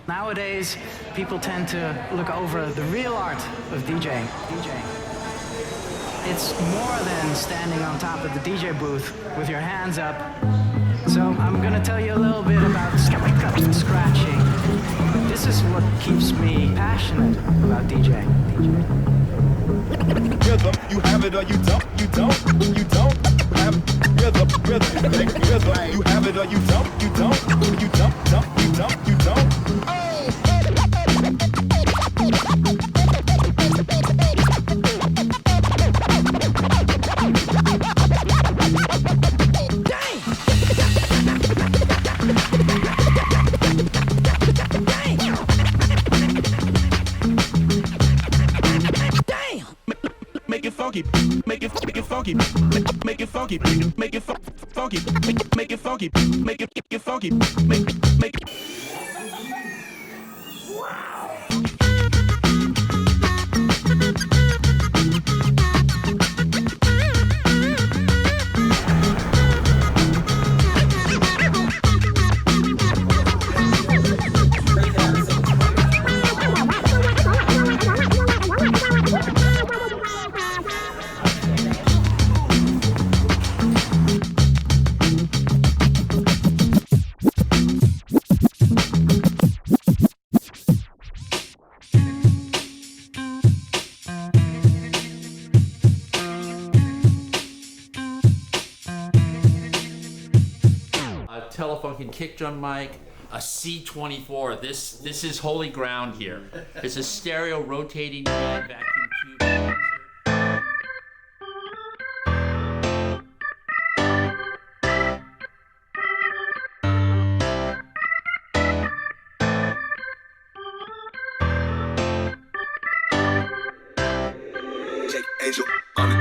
Nowadays, people tend to look over the real art of DJing. It's more than standing on top of the DJ booth with your hands up. So I'm gonna tell you a little bit about scratching. This is what keeps me passionate about DJing. Rhythm, you have it or you don't have rhythm, you have it or you don't. Make it funky, make it funky, make it funky, make it funky, make it funky, make it funky, make it. Telefunken kick drum mic, a C24. This is holy ground here. It's a stereo rotating vacuum tube. Angel on